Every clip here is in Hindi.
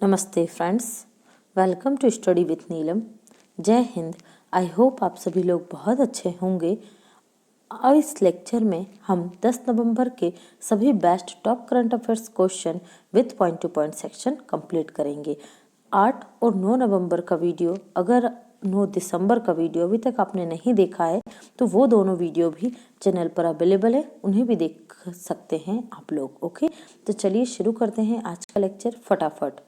नमस्ते friends, welcome to study with Neelam. जय हिंद। आई होप आप सभी लोग बहुत अच्छे होंगे। और इस लेक्चर में हम 10 नवंबर के सभी best top current affairs question with point two point section complete करेंगे। 8 और 9 नवंबर का वीडियो, अगर 9 दिसंबर का वीडियो अभी तक आपने नहीं देखा है तो वो दोनों वीडियो भी चैनल पर अवेलेबल है, उन्हें भी देख सकते हैं आप लोग। ओके, तो चलिए शुरू करते हैं आज का लेक्चर फटाफट।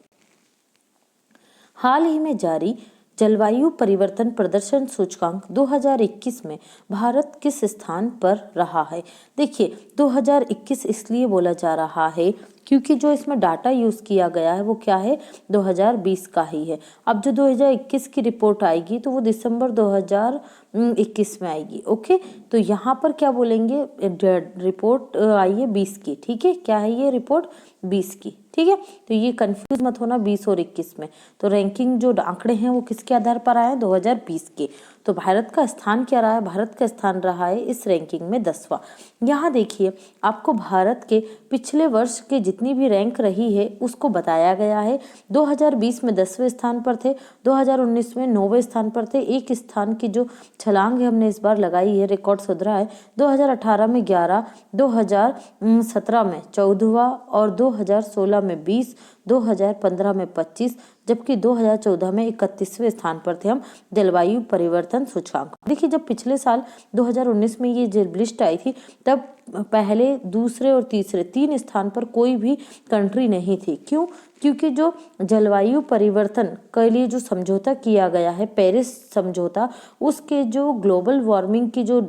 हाल ही में जारी जलवायु परिवर्तन प्रदर्शन सूचकांक 2021 में भारत किस स्थान पर रहा है? देखिए, 2021 इसलिए बोला जा रहा है क्योंकि जो इसमें डाटा यूज किया गया है वो क्या है, 2020 का ही है। अब जो 2021 की रिपोर्ट आएगी तो वो दिसंबर 2021 में आएगी। ओके, तो यहाँ पर क्या बोलेंगे, रिपोर्ट आई है 20 की। ठीक है, क्या है ये रिपोर्ट, 20 की। ठीक है, तो ये कंफ्यूज मत होना 20 और 21 में। तो रैंकिंग जो आंकड़े हैं वो किसके आधार पर आए हैं, 2020 के। तो भारत का स्थान क्या रहा है, भारत का स्थान रहा है इस रैंकिंग में 10वां। यहाँ देखिए, आपको भारत के पिछले वर्ष के जितनी भी रैंक रही है उसको बताया गया है। 2020 में 10वें स्थान पर थे, 2019 में 9वें स्थान पर थे। एक स्थान की जो छलांग है हमने इस बार लगाई है, रिकॉर्ड सुधरा है। 2018 में 11, 2017 में 14वां और 2016 में 20, 2015 में 25, जबकि 2014 में 31वें स्थान पर थे हम जलवायु परिवर्तन सूचकांक। देखिए, जब पिछले साल 2019 में ये जब लिस्ट आई थी तब पहले, दूसरे और तीसरे 3 स्थान पर कोई भी कंट्री नहीं थी। क्यों? क्योंकि जो जलवायु परिवर्तन के लिए जो समझौता किया गया है, पेरिस समझौता, उसके जो ग्लोबल वार्मिंग की जो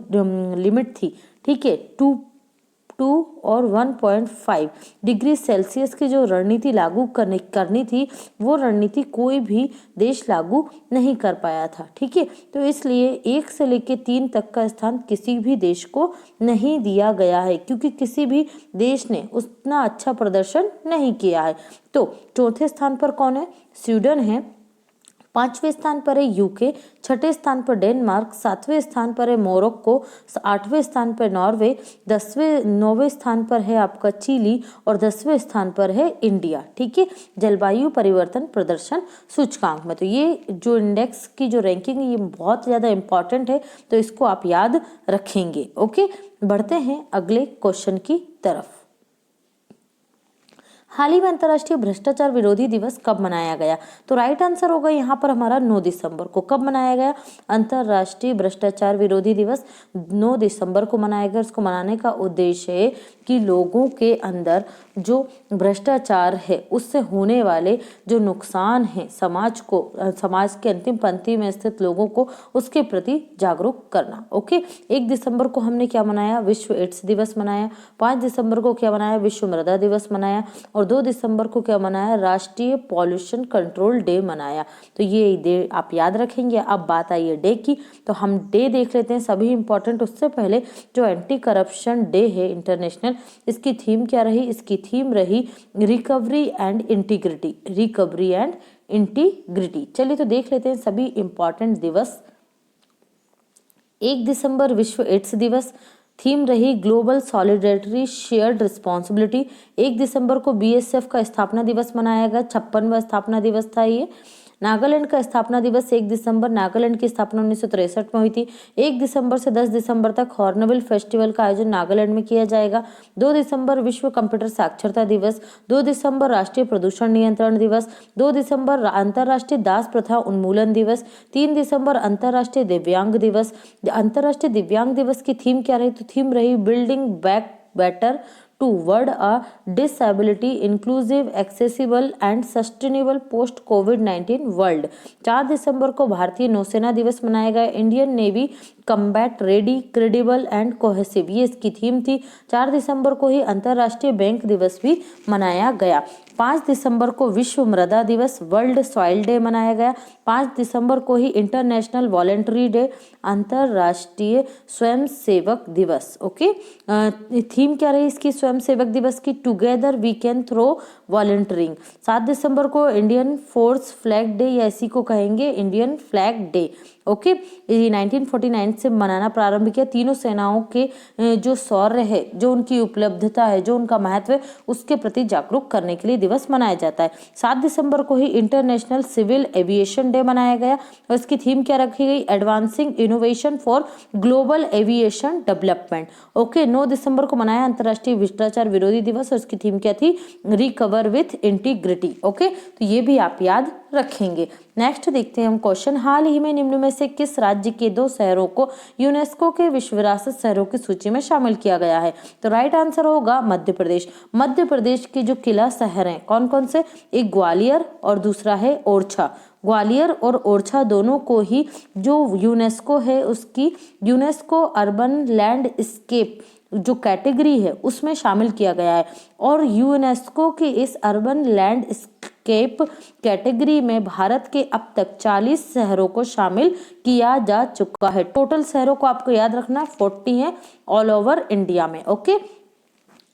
लिमिट थी, ठीक है, 2 और 1.5 डिग्री सेल्सियस की जो रणनीति लागू करनी थी, वो रणनीति कोई भी देश लागू नहीं कर पाया था। ठीक है, तो इसलिए 1 से लेकर 3 तक का स्थान किसी भी देश को नहीं दिया गया है, क्योंकि किसी भी देश ने उतना अच्छा प्रदर्शन नहीं किया है। तो चौथे स्थान पर कौन है, स्वीडन है। 5वें स्थान पर है यूके, 6ठे स्थान पर डेनमार्क, 7वें स्थान पर है मोरक्को, 8वें स्थान पर नॉर्वे, 9वें स्थान पर है आपका चिली और 10वें स्थान पर है इंडिया। ठीक है, जलवायु परिवर्तन प्रदर्शन सूचकांक में। तो ये जो इंडेक्स की जो रैंकिंग है ये बहुत ज्यादा इंपॉर्टेंट है, तो इसको आप याद रखेंगे। ओके, बढ़ते हैं अगले क्वेश्चन की तरफ। हाल ही में अंतर्राष्ट्रीय भ्रष्टाचार विरोधी दिवस कब मनाया गया? तो राइट आंसर होगा यहाँ पर हमारा 9 दिसंबर को। कब मनाया गया? अंतर्राष्ट्रीय भ्रष्टाचार विरोधी दिवस 9 दिसंबर को मनाया गया। उसको मनाने का उद्देश्य है कि लोगों के अंदर जो भ्रष्टाचार है उससे होने वाले जो नुकसान है समाज को, समाज के अंतिम पंक्ति में स्थित लोगों को, उसके प्रति जागरूक करना। ओके, 1 दिसंबर को हमने क्या मनाया, विश्व एड्स दिवस मनाया। 5 दिसंबर को क्या मनाया, विश्व मृदा दिवस मनाया। और 2 दिसंबर को क्या मनाया, राष्ट्रीय पॉल्यूशन कंट्रोल डे मनाया। तो ये डे आप याद रखेंगे। अब बात आई है डे की, तो हम डे देख लेते हैं सभी इंपॉर्टेंट। उससे पहले जो एंटी करप्शन डे है इंटरनेशनल, इसकी थीम क्या रही, इसकी थीम रही recovery and integrity. Recovery and integrity. चलिए तो देख लेते हैं सभी इंपॉर्टेंट दिवस। 1 दिसंबर विश्व एड्स दिवस, थीम रही ग्लोबल सॉलिडेरिटी शेयर्ड रिस्पॉन्सिबिलिटी। 1 दिसंबर को बीएसएफ का स्थापना दिवस मनाया गया, 56वां स्थापना दिवस था ये। नागालैंड का स्थापना दिवस 1 दिसंबर, नागालैंड की स्थापना 1963 में हुई थी। 1 दिसंबर से 10 दिसंबर तक हॉर्नबिल फेस्टिवल का आयोजन नागालैंड में किया जाएगा। 2 दिसंबर विश्व कंप्यूटर साक्षरता दिवस। 2 दिसंबर राष्ट्रीय प्रदूषण नियंत्रण दिवस। 2 दिसंबर अंतर्राष्ट्रीय दास प्रथा उन्मूलन दिवस। 3 दिसंबर अंतर्राष्ट्रीय दिव्यांग दिवस। अंतर्राष्ट्रीय दिव्यांग दिवस की थीम क्या रही, तो थीम रही building back better toward a disability inclusive accessible and sustainable post COVID-19 world. 4 दिसंबर को भारतीय नौसेना दिवस मनाया गया। Indian navy combat ready, credible and cohesive, ये इसकी थीम थी। 4 दिसंबर को ही अंतर्राष्ट्रीय बैंक दिवस भी मनाया गया। 5 दिसंबर को विश्व मृदा दिवस, वर्ल्ड सॉइल डे मनाया गया। 5 दिसंबर को ही इंटरनेशनल वॉलेंटरी डे, अंतर्राष्ट्रीय स्वयंसेवक दिवस। ओके, थीम क्या रही इसकी स्वयंसेवक दिवस की, together we can throw volunteering. 7 दिसंबर को इंडियन फोर्स फ्लैग डे, या इसी को कहेंगे इंडियन फ्लैग डे। ओके, ये 1949 से मनाना प्रारंभ किया। तीनों सेनाओं के जो शौर्य है, जो उनकी उपलब्धता है, जो उनका महत्व है, उसके प्रति जागरूक करने के लिए दिवस मनाया जाता है। 7 दिसंबर को ही इंटरनेशनल सिविल एविएशन डे मनाया गया और इसकी थीम क्या रखी गई, advancing innovation for global aviation development. Okay, 9 दिसंबर को मनाया अंतर्राष्ट्रीय भ्रष्टाचार विरोधी दिवस और इसकी थीम क्या थी, रिकवर विथ इंटीग्रिटी। ओके, तो ये भी आप याद रखेंगे। नेक्स्ट देखते हैं हम क्वेश्चन, हाल ही में निम्न में से किस राज्य के 2 शहरों को यूनेस्को के विश्व विरासत शहरों की सूची में शामिल किया गया है? तो राइट आंसर होगा मध्य प्रदेश। मध्य प्रदेश के जो किला शहर हैं कौन कौन से, एक ग्वालियर और दूसरा है ओरछा। ग्वालियर और ओरछा दोनों को ही जो यूनेस्को है उसकी यूनेस्को अर्बन लैंडस्केप जो कैटेगरी है उसमें शामिल किया गया है और यूनेस्को की इस अर्बन लैंडस्केप कैटेगरी में भारत के अब तक 40 शहरों को शामिल किया जा चुका है। टोटल शहरों को आपको याद रखना 40 है ऑल ओवर इंडिया में। ओके,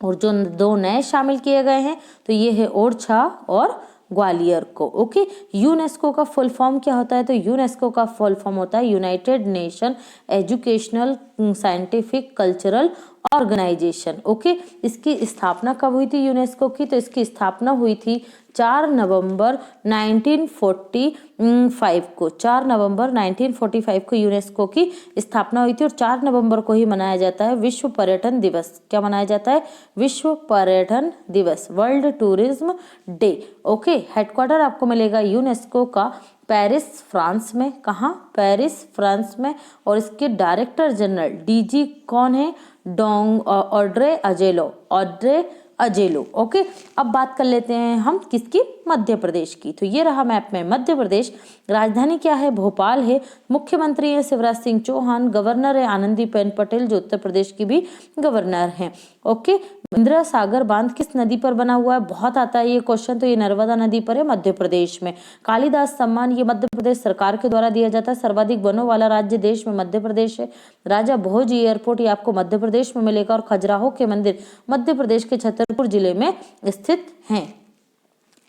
और जो 2 नए शामिल किए गए हैं तो ये है ओरछा और ग्वालियर को। ओके, यूनेस्को का फुल फॉर्म क्या होता है, तो यूनेस्को का फुल फॉर्म होता है United Nation Educational Scientific Cultural Organisation. Okay, इसकी स्थापना कब हुई थी यूनेस्को की, तो इसकी स्थापना हुई थी 4 नवंबर 1945 को। 4 नवंबर 1945 को यूनेस्को की स्थापना हुई थी और 4 नवंबर को ही मनाया जाता है विश्व पर्यटन दिवस। क्या मनाया जाता है, विश्व पर्यटन दिवस, world tourism day. Okay, headquarter आपको मिलेगा यूनेस्को का पेरिस फ्रांस में। कहाँ, पेरिस फ्रांस में। और इसके डायरेक्टर जनरल डीजी कौन है, ऑड्रे अजेलो। ओके, अब बात कर लेते हैं हम किसकी, मध्य प्रदेश की। तो ये रहा मैप में मध्य प्रदेश। राजधानी क्या है, भोपाल है। मुख्यमंत्री है शिवराज सिंह चौहान। गवर्नर है आनंदीबेन पटेल जो उत्तर प्रदेश की भी गवर्नर हैं। ओके, इंदिरा सागर बांध किस नदी पर बना हुआ है, बहुत आता है ये क्वेश्चन, तो ये नर्मदा नदी पर है मध्य प्रदेश में। कालिदास सम्मान ये मध्य प्रदेश सरकार के द्वारा दिया जाता है। सर्वाधिक वनों वाला राज्य देश में मध्य प्रदेश है। राजा भोज एयरपोर्ट ये आपको मध्य प्रदेश में मिलेगा और खजुराहो के मंदिर मध्य प्रदेश के छतरपुर जिले में स्थित हैं।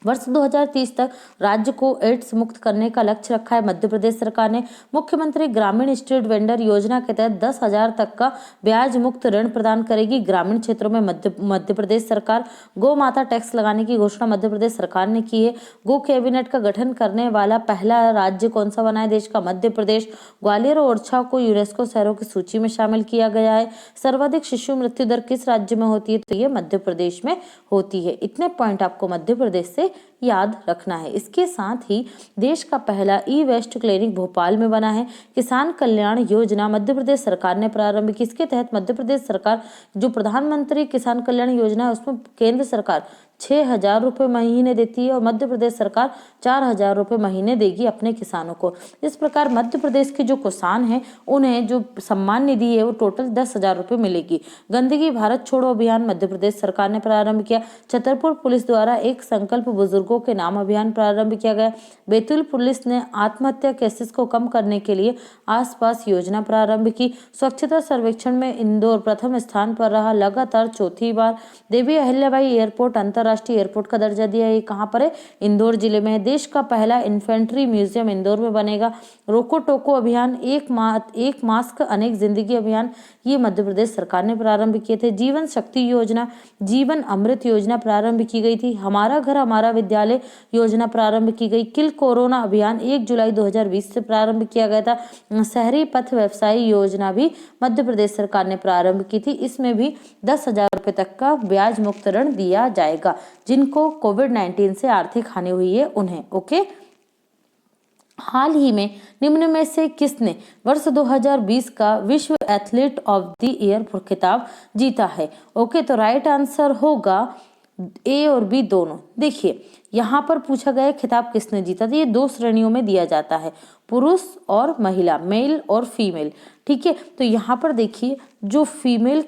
वर्ष 2030 तक राज्य को एड्स मुक्त करने का लक्ष्य रखा है मध्य प्रदेश सरकार ने। मुख्यमंत्री ग्रामीण स्ट्रीट वेंडर योजना के तहत 10,000 तक का ब्याज मुक्त ऋण प्रदान करेगी ग्रामीण क्षेत्रों में मध्य प्रदेश सरकार। गौ माता टैक्स लगाने की घोषणा मध्य प्रदेश सरकार ने की है। गो कैबिनेट का गठन करने वाला पहला राज्य कौन सा बना है देश का, मध्य प्रदेश। ग्वालियर और ओरछा को यूनेस्को शहरों की सूची में शामिल किया गया है। सर्वाधिक शिशु मृत्यु दर किस राज्य में होती है, तो ये मध्य प्रदेश में होती है। इतने पॉइंट आपको मध्य प्रदेश से याद रखना है। इसके साथ ही देश का पहला ई वेस्ट क्लिनिक भोपाल में बना है। किसान कल्याण योजना मध्य प्रदेश सरकार ने प्रारंभ की। इसके तहत मध्य प्रदेश सरकार जो प्रधानमंत्री किसान कल्याण योजना है उसमें केंद्र सरकार 6,000 रुपये महीने देती है और मध्य प्रदेश सरकार 4,000 रुपये महीने देगी अपने किसानों को। इस प्रकार मध्य प्रदेश के जो किसान हैं उन्हें जो सम्मान निधि है वो टोटल 10,000 रुपये मिलेगी। गंदगी भारत छोड़ो अभियान मध्य प्रदेश सरकार ने प्रारंभ किया। छतरपुर पुलिस द्वारा एक संकल्प बुजुर्गों के नाम अभियान प्रारंभ किया गया। बैतूल पुलिस ने आत्महत्या केसेस को कम करने के लिए आसपास योजना प्रारंभ की। स्वच्छता सर्वेक्षण में इंदौर प्रथम स्थान पर रहा लगातार चौथी बार। देवी अहिल्याबाई एयरपोर्ट अंतर्राष्ट्रीय एयरपोर्ट का दर्जा दिया। ये कहाँ पर है, इंदौर जिले में। देश का पहला इन्फेंट्री म्यूजियम इंदौर में बनेगा। रोको टोको अभियान, एक मास्क अनेक जिंदगी अभियान, ये मध्य प्रदेश सरकार ने प्रारंभ किए थे। जीवन शक्ति योजना, जीवन अमृत योजना प्रारंभ की गई थी। हमारा घर हमारा विद्यालय योजना प्रारंभ की गई। किल कोरोना अभियान 1 जुलाई 2020 से प्रारंभ किया गया था। शहरी पथ व्यवसाय योजना भी मध्य प्रदेश सरकार ने प्रारंभ की थी। इसमें भी 10,000 रुपये तक का ब्याज मुक्त ऋण दिया जाएगा जिनको कोविड-19 से आर्थिक हानि हुई है उन्हें। ओके, हाल ही में निम्न में से किसने वर्ष 2020 का विश्व एथलीट ऑफ द ईयर खिताब जीता है? ओके, तो राइट आंसर होगा ए और बी दोनों। देखिए यहाँ पर पूछा गया खिताब किसने जीता था। ये 2 श्रेणियों में दिया जाता है, पुरुष और महिला, मेल और फीमेल। ठीक है, तो यहाँ पर देखिए जो फीमेल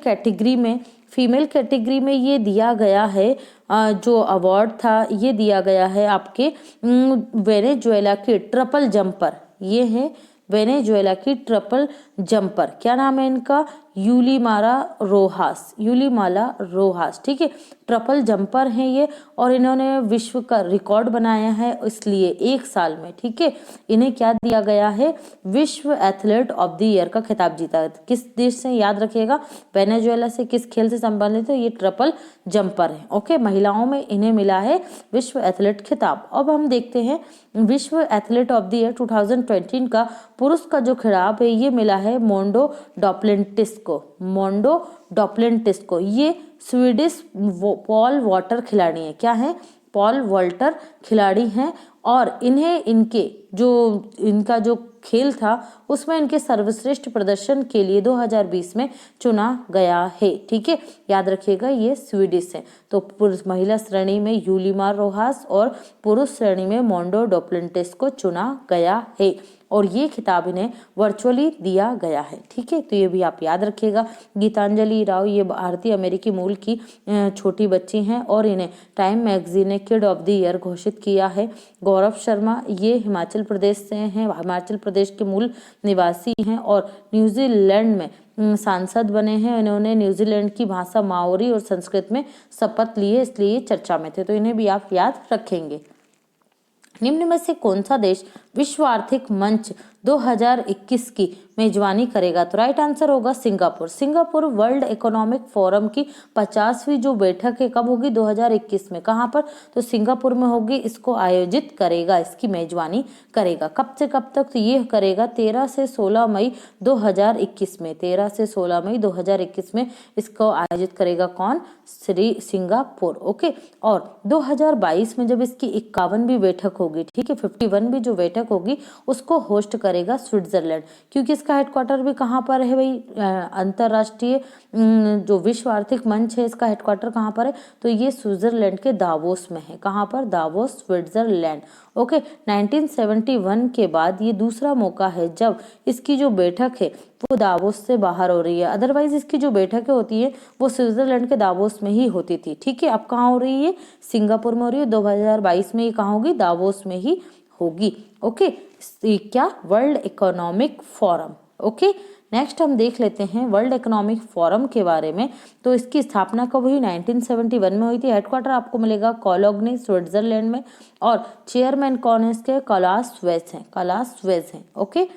कैटेगरी में ये दिया गया है, जो अवार्ड था ये दिया गया है आपके वेनेजुएला की ट्रिपल जंपर। ये है वेनेजुएला की ट्रिपल जंपर, क्या नाम है इनका, यूलीमाला रोहास, ठीक है, ट्रिपल जंपर हैं ये, और इन्होंने विश्व का रिकॉर्ड बनाया है, इसलिए एक साल में, ठीक है, इन्हें क्या दिया गया है, विश्व एथलीट ऑफ द ईयर का खिताब जीता है। किस देश से, याद रखिएगा, वेनेजुएला से। किस खेल से संबंधित है, ये ट्रिपल जंपर है। ओके, महिलाओं में इन्हें मिला है विश्व एथलीट खिताब। अब हम देखते हैं विश्व एथलीट ऑफ द ईयर 2020 का पुरुष का जो खिताब है ये मिला है मोंडो डुप्लेंटिस को। ये स्वीडिश पॉल वॉल्टर खिलाड़ी है। क्या है, पॉल वॉल्टर खिलाड़ी हैं, और इन्हें इनका जो खेल था उसमें इनके सर्वश्रेष्ठ प्रदर्शन के लिए 2020 में चुना गया है। ठीक है, याद रखिएगा ये स्वीडिश है। तो पुरुष महिला श्रेणी में यूलीमार रोहास और पुरुष श्रेणी में मोंडो डुप्लेंटिस को चुना गया है, और ये खिताब इन्हें वर्चुअली दिया गया है। ठीक है, तो ये भी आप याद रखिएगा। गीतांजलि राव ये भारतीय अमेरिकी मूल की छोटी बच्ची हैं, और इन्हें टाइम मैगजीन ने किड ऑफ द ईयर घोषित किया है। गौरव शर्मा ये हिमाचल प्रदेश से हैं, हिमाचल प्रदेश के मूल निवासी हैं, और न्यूजीलैंड में सांसद बने हैं। इन्होंने न्यूजीलैंड की भाषा माओरी और संस्कृत में शपथ लिए, इसलिए चर्चा में थे, तो इन्हें भी आप याद रखेंगे। निम्न में से कौन सा देश विश्व आर्थिक मंच 2021 की मेजबानी करेगा? तो राइट आंसर होगा Singapore. Singapore world economic forum की 50वीं जो बैठक है कब होगी? 2021 में। कहाँ पर? तो सिंगापुर में होगी। इसको आयोजित करेगा, इसकी मेजबानी करेगा। कब से कब तक? तो ये करेगा 13 से 16 मई 2021 में। 13 से 16 मई 2021 में इसको आयोजित करेगा कौन? सिंगापुर। ओके, और 2022 में जब इसकी 51वीं बैठक होगी, ठीक है, 51वीं जो बैठक होगी उसको होस्ट करेगा स्विट्जरलैंड, क्योंकि इसका हेडक्वार्टर भी कहाँ पर है भाई? अंतरराष्ट्रीय जो विश्व आर्थिक मंच है इसका हेडक्वार्टर कहाँ पर है? तो ये स्विट्जरलैंड के दावोस में है। कहाँ पर? Davos, Switzerland. ओके, 1971 के बाद ये दूसरा मौका है जब इसकी जो बैठक है वो दावोस से बाहर हो रही है। अदरवाइज इसकी जो बैठकें होती है वो स्विट्जरलैंड के दावोस में ही होती थी। ठीक है, अब कहाँ हो रही है? सिंगापुर में हो रही है। 2022 में ये कहाँ होगी? दावोस में ही होगी। ओके, क्या? World economic forum. Okay, next हम देख लेते हैं वर्ल्ड इकोनॉमिक फोरम के बारे में। तो इसकी स्थापना कब हुई? 1971 में हुई थी। हेडक्वार्टर आपको मिलेगा कोलोग्नी, स्विट्जरलैंड में, और चेयरमैन कौन है इसके? क्लास स्वेज हैं। ओके,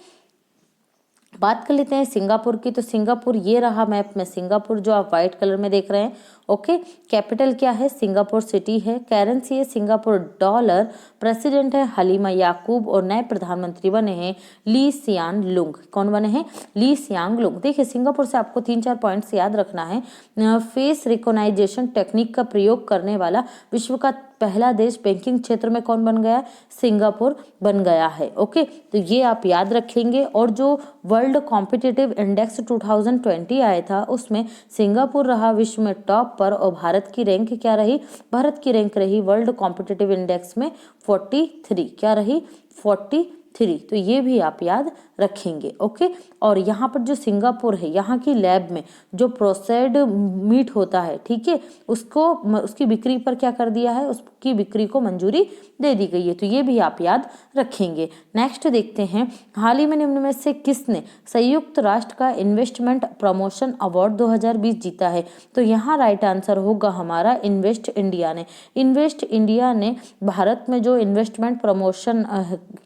बात कर लेते हैं सिंगापुर की। तो सिंगापुर ये रहा मैप में, सिंगापुर जो आप व्हाइट कलर में देख रहे हैं। ओके, कैपिटल क्या है? सिंगापुर सिटी है। करेंसी है सिंगापुर डॉलर। प्रेसिडेंट है हलीमा याकूब, और नए प्रधानमंत्री बने हैं ली सियान लुंग। कौन बने हैं? ली सियांग लुंग। देखिए, सिंगापुर से आपको 3-4 पॉइंट्स याद रखना है। फेस रिकॉग्नाइजेशन टेक्निक का प्रयोग करने वाला विश्व का पहला देश बैंकिंग क्षेत्र में कौन बन गया? सिंगापुर बन गया है। ओके, तो ये आप याद रखेंगे। और जो वर्ल्ड कॉम्पिटिटिव इंडेक्स 2020 आया था उसमें सिंगापुर रहा विश्व में टॉप पर, और भारत की रैंक क्या रही? भारत की रैंक रही वर्ल्ड कॉम्पिटिटिव इंडेक्स में 43। क्या रही? 43। तो ये भी आप याद रखेंगे। ओके, और यहाँ पर जो सिंगापुर है, यहाँ की लैब में जो प्रोसेस्ड मीट होता है, ठीक है, उसकी बिक्री पर क्या कर दिया है? उसकी बिक्री को मंजूरी दे दी गई है। तो ये भी आप याद रखेंगे। नेक्स्ट देखते हैं, हाल ही में निम्न में से किसने संयुक्त राष्ट्र का इन्वेस्टमेंट प्रमोशन अवार्ड 2020 जीता है? तो यहाँ राइट आंसर होगा हमारा इन्वेस्ट इंडिया ने। इन्वेस्ट इंडिया ने भारत में जो इन्वेस्टमेंट प्रमोशन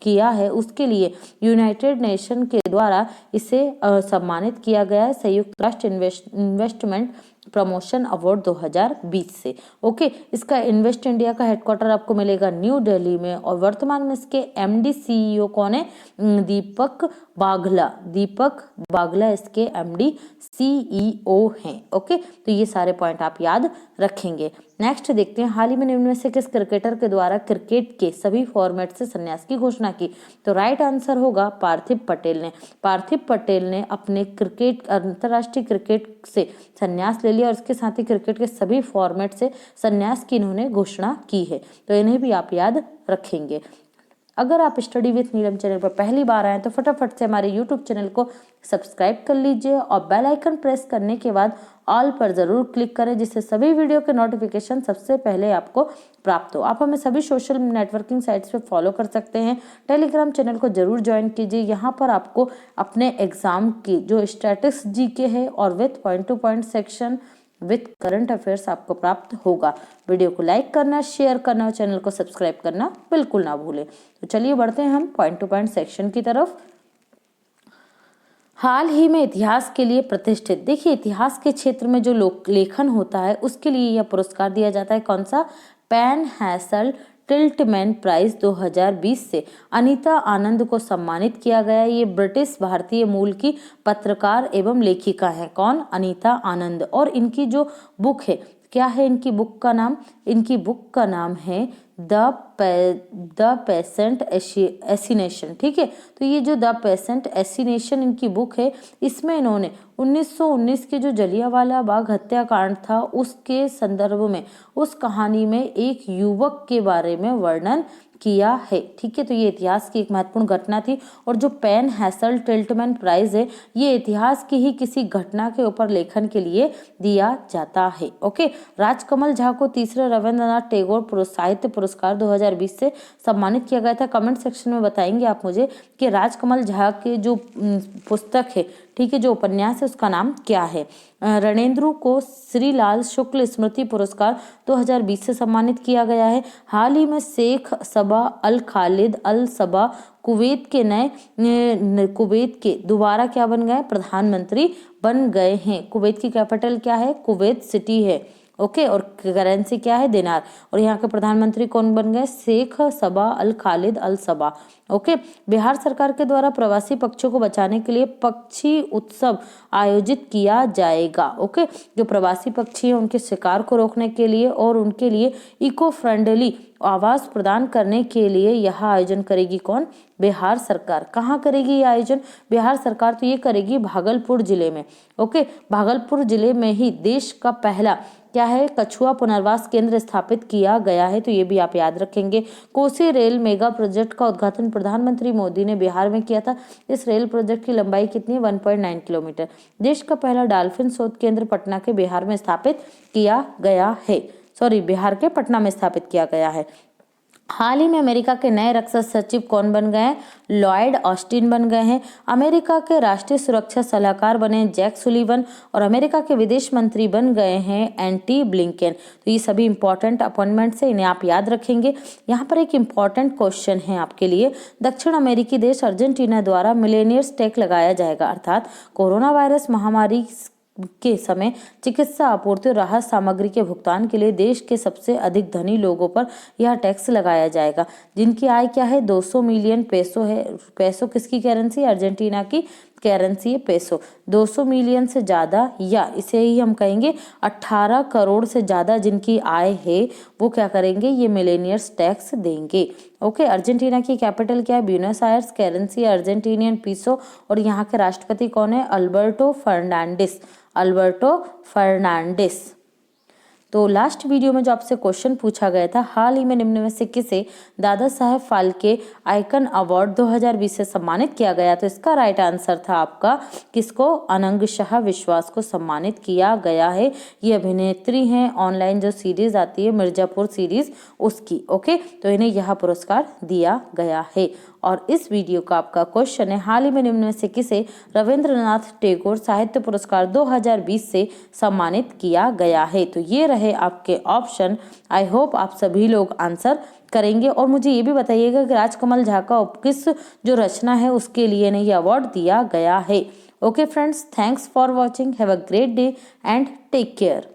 किया है उसके लिए यूनाइटेड नेशन के द्वारा इसे सम्मानित किया गया है, संयुक्त राष्ट्र इन्वेस्टमेंट प्रमोशन अवार्ड 2020 से। ओके, इसका इन्वेस्ट इंडिया का हेडक्वार्टर आपको मिलेगा न्यू दिल्ली में, और वर्तमान में इसके एमडी सीईओ कौन है? दीपक बागला इसके एमडी सीईओ हैं। ओके, तो ये सारे पॉइंट आप याद रखेंगे। नेक्स्ट देखते हैं, हाल ही में निम्न में से किस क्रिकेटर के द्वारा क्रिकेट के सभी फॉर्मेट से संन्यास की घोषणा की? तो राइट आंसर होगा पार्थिव पटेल ने। पार्थिव पटेल ने अपने अंतर्राष्ट्रीय क्रिकेट से संन्यास ले लिया, और इसके साथ ही क्रिकेट के सभी फॉर्मेट से संन्यास की इन्होंने घोषणा की है। तो इन्हें भी आप याद रखेंगे। अगर आप स्टडी विथ नीलम चैनल पर पहली बार आए तो फटाफट से हमारे यूट्यूब चैनल को सब्सक्राइब कर लीजिए और बेल आइकन प्रेस करने के बाद ऑल पर जरूर क्लिक करें, जिससे सभी वीडियो के नोटिफिकेशन सबसे पहले आपको प्राप्त हो। आप हमें सभी सोशल नेटवर्किंग साइट्स पे फॉलो कर सकते हैं। टेलीग्राम चैनल को जरूर ज्वाइन कीजिए। यहाँ पर आपको अपने एग्जाम की जो स्टैटिक्स जीके है और with point two point section with current affairs आपको प्राप्त होगा। वीडियो को लाइक करना, शेयर करना और चैनल को सब्सक्राइब करना बिल्कुल ना भूलें। तो चलिए बढ़ते हैं हम पॉइंट टू पॉइंट सेक्शन की तरफ। हाल ही में इतिहास के लिए प्रतिष्ठित, देखिए इतिहास के क्षेत्र में जो लेखन होता है उसके लिए यह पुरस्कार दिया जाता है। कौन सा? पेन हैसल टिल्टमैन प्राइज 2020 से अनीता आनंद को सम्मानित किया गया। ये ब्रिटिश भारतीय मूल की पत्रकार एवं लेखिका हैं। कौन? अनीता आनंद। और इनकी जो बुक है, क्या है इनकी बुक का नाम? इनकी बुक का नाम है द पेसेंट एसिनेशन। ठीक है, तो ये जो द पेसेंट एसिनेशन इनकी बुक है, इसमें इन्होंने 1919 के जो जलियांवाला बाग हत्याकांड था उसके संदर्भ में, उस कहानी में एक युवक के बारे में वर्णन किया है। ठीक है, तो ये इतिहास की एक महत्वपूर्ण घटना थी। और जो पेन हैसल टिल्टमैन प्राइज है, ये इतिहास की ही किसी घटना के ऊपर लेखन के लिए दिया जाता है। ओके, राजकमल झा को तीसरे रविंद्रनाथ टैगोर साहित्य पुरस्कार 2020 से सम्मानित किया गया था। कमेंट सेक्शन में बताएंगे आप मुझे कि राजकमल झा के जो पुस्तक है, ठीक है, जो उपन्यास है उसका नाम क्या है। रणेंद्र को श्रीलाल शुक्ल स्मृति पुरस्कार 2020 से सम्मानित किया गया है। हाल ही में शेख सबा अल खालिद अल सबा कुवैत के दोबारा क्या बन गए? प्रधानमंत्री बन गए हैं। कुवैत की कैपिटल क्या है? कुवैत सिटी है। ओके, और करेंसी क्या है? दिनार। और यहाँ के प्रधानमंत्री कौन बन गए? शेख सबा अल खालिद अल सबा। ओके, बिहार सरकार के द्वारा प्रवासी पक्षियों को बचाने के लिए पक्षी उत्सव आयोजित किया जाएगा। ओके, जो प्रवासी पक्षी हैं उनके शिकार को रोकने के लिए और उनके लिए इको फ्रेंडली आवास प्रदान करने के लिए यह आयोजन करेगी कौन? बिहार सरकार। कहाँ करेगी ये आयोजन? बिहार सरकार तो ये करेगी भागलपुर जिले में। ओके, भागलपुर जिले में ही देश का पहला क्या है? कछुआ पुनर्वास केंद्र स्थापित किया गया है। तो ये भी आप याद रखेंगे। कोसी रेल मेगा प्रोजेक्ट का उद्घाटन प्रधानमंत्री मोदी ने बिहार में किया था। इस रेल प्रोजेक्ट की लंबाई कितनी है? 1.9 किलोमीटर। देश का पहला डॉल्फिन शोध केंद्र पटना के बिहार में स्थापित किया गया है। बिहार के पटना में स्थापित किया गया है। हाल ही में अमेरिका के नए रक्षा सचिव कौन बन गए हैं? लॉयड ऑस्टिन बन गए हैं। अमेरिका के राष्ट्रीय सुरक्षा सलाहकार बने जैक सुलिवन और अमेरिका के विदेश मंत्री बन गए हैं एंटी ब्लिंकेन। तो ये सभी इंपॉर्टेंट अपॉइंटमेंट्स है, इन्हें आप याद रखेंगे। यहाँ पर एक इंपॉर्टेंट क्वेश्चन है आपके लिए। दक्षिण अमेरिकी देश अर्जेंटीना द्वारा मिलेनियर्स टैक्स लगाया जाएगा, अर्थात कोरोना वायरस महामारी के समय चिकित्सा आपूर्ति और राहत सामग्री के भुगतान के लिए देश के सबसे अधिक धनी लोगों पर यह टैक्स लगाया जाएगा, जिनकी आय क्या है? 200 मिलियन पेसो है। पेसो किसकी करेंसी? अर्जेंटीना की करेंसी है पेसो। 200 मिलियन से ज्यादा, या इसे ही हम कहेंगे 18 करोड़ से ज्यादा जिनकी आय है वो क्या करेंगे? ये मिलेनियर्स टैक्स देंगे। ओके, अर्जेंटीना की कैपिटल क्या है? Buenos Aires. Currency Argentinian peso. और यहाँ के राष्ट्रपति कौन है? Alberto Fernandez. तो लास्ट वीडियो में जो आपसे क्वेश्चन पूछा गया था, हाल ही में निम्न में से किसे दादा साहेब फाल्के आइकन अवार्ड 2020 से सम्मानित किया गया? तो इसका राइट आंसर था आपका किसको? अनंग शाह विश्वास को सम्मानित किया गया है। ये अभिनेत्री हैं, ऑनलाइन जो सीरीज आती है मिर्जापुर सीरीज उसकी। ओके, तो इन्हें यह पुरस्कार दिया गया है। और इस वीडियो का आपका क्वेश्चन है, हाल ही में निम्न में से किसे रविंद्रनाथ टैगोर साहित्य पुरस्कार 2020 से सम्मानित किया गया है? तो ये रहे आपके ऑप्शन। आई होप आप सभी लोग आंसर करेंगे। और मुझे ये भी बताइएगा कि राजकमल झा का किस जो रचना है उसके लिए ने ये अवार्ड दिया गया है। Okay friends, thanks for watching. Have a great day and take care.